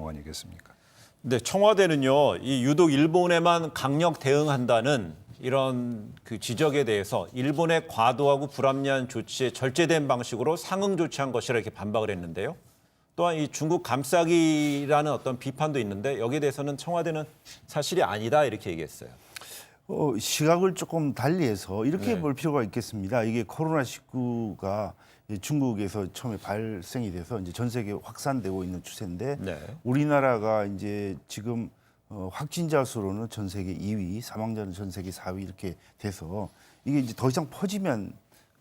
상황 아니겠습니까? 근데 청와대는요, 이 유독 일본에만 강력 대응한다는 이런 그 지적에 대해서 일본의 과도하고 불합리한 조치에 절제된 방식으로 상응 조치한 것이라 이렇게 반박을 했는데요. 또한 이 중국 감싸기라는 어떤 비판도 있는데 여기에 대해서는 청와대는 사실이 아니다 이렇게 얘기했어요. 시각을 조금 달리해서 이렇게 네. 볼 필요가 있겠습니다. 이게 코로나19가 중국에서 처음에 발생이 돼서 이제 전 세계에 확산되고 있는 추세인데 네. 우리나라가 이제 지금 확진자 수로는 전 세계 2위, 사망자는 전 세계 4위 이렇게 돼서 이게 이제 더 이상 퍼지면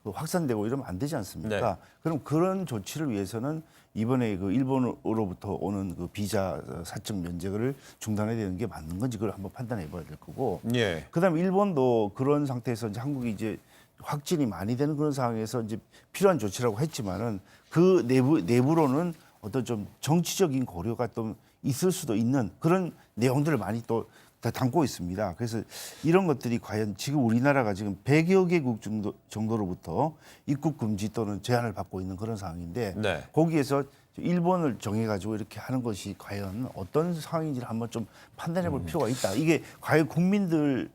확산되고 이러면 안 되지 않습니까? 네. 그럼 그런 조치를 위해서는 이번에 그 일본으로부터 오는 그 비자 사적 면제를 중단해야 되는 게 맞는 건지 그걸 한번 판단해 봐야 될 거고. 예. 그다음에 일본도 그런 상태에서 이제 한국이 이제 확진이 많이 되는 그런 상황에서 이제 필요한 조치라고 했지만은 그 내부로는 어떤 좀 정치적인 고려가 또 있을 수도 있는 그런 내용들을 많이 또 다 담고 있습니다. 그래서 이런 것들이 과연 지금 우리나라가 지금 100여 개국 정도로부터 입국 금지 또는 제한을 받고 있는 그런 상황인데 네. 거기에서 일본을 정해가지고 이렇게 하는 것이 과연 어떤 상황인지를 한번 좀 판단해 볼 필요가 있다. 이게 과연 국민들의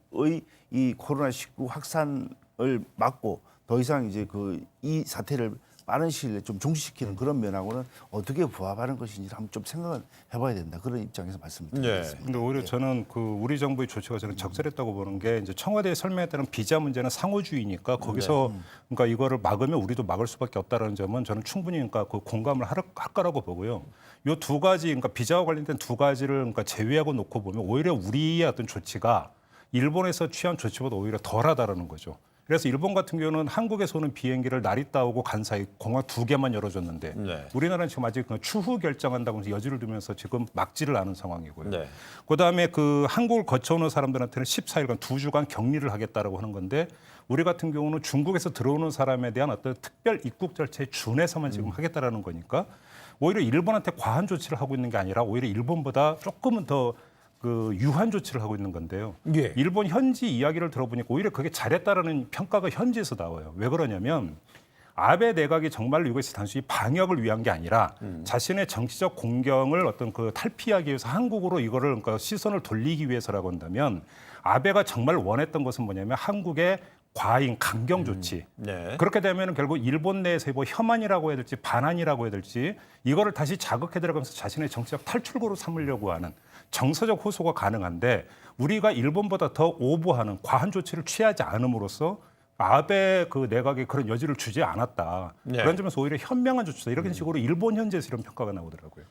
이 코로나19 확산을 막고 더 이상 이제 이 사태를 빠른 시일 내에 좀 종식시키는 그런 면하고는 어떻게 부합하는 것인지 한번 좀 생각을 해봐야 된다. 그런 입장에서 말씀을 드리겠습니다. 근데 오히려 저는 그 우리 정부의 조치가 저는 적절했다고 보는 게 이제 청와대의 설명에 따른 비자 문제는 상호주의니까 거기서 그러니까 이거를 막으면 우리도 막을 수밖에 없다라는 점은 저는 충분히 그러니까 그 공감을 할 거라고 보고요. 요 두 가지 그러니까 비자와 관련된 두 가지를 그러니까 제외하고 놓고 보면 오히려 우리의 어떤 조치가 일본에서 취한 조치보다 오히려 덜하다라는 거죠. 그래서 일본 같은 경우는 한국에서 오는 비행기를 나리타 오고 간사이 공항 2개만 열어줬는데 네. 우리나라는 지금 아직 추후 결정한다고 해서 여지를 두면서 지금 막지를 않은 상황이고요. 네. 그다음에 그 한국을 거쳐오는 사람들한테는 14일간 2주간 격리를 하겠다라고 하는 건데 우리 같은 경우는 중국에서 들어오는 사람에 대한 어떤 특별 입국 절차에 준해서만 지금 하겠다라는 거니까 오히려 일본한테 과한 조치를 하고 있는 게 아니라 오히려 일본보다 조금은 더 그 유한 조치를 하고 있는 건데요. 예. 일본 현지 이야기를 들어보니까 오히려 그게 잘했다라는 평가가 현지에서 나와요. 왜 그러냐면 아베 내각이 정말로 이것이 단순히 방역을 위한 게 아니라 자신의 정치적 공경을 어떤 그 탈피하기 위해서 한국으로 이거를 그러니까 시선을 돌리기 위해서라고 한다면 아베가 정말 원했던 것은 뭐냐면 한국의 과잉 강경 조치. 네. 그렇게 되면 결국 일본 내에서 뭐 혐한이라고 해야 될지 반한이라고 해야 될지 이거를 다시 자극해 들어가면서 자신의 정치적 탈출구로 삼으려고 하는 정서적 호소가 가능한데 우리가 일본보다 더 오버하는 과한 조치를 취하지 않음으로써 아베 그 내각에 그런 여지를 주지 않았다. 네. 그런 점에서 오히려 현명한 조치다. 이런 식으로 일본 현지에서 이런 평가가 나오더라고요.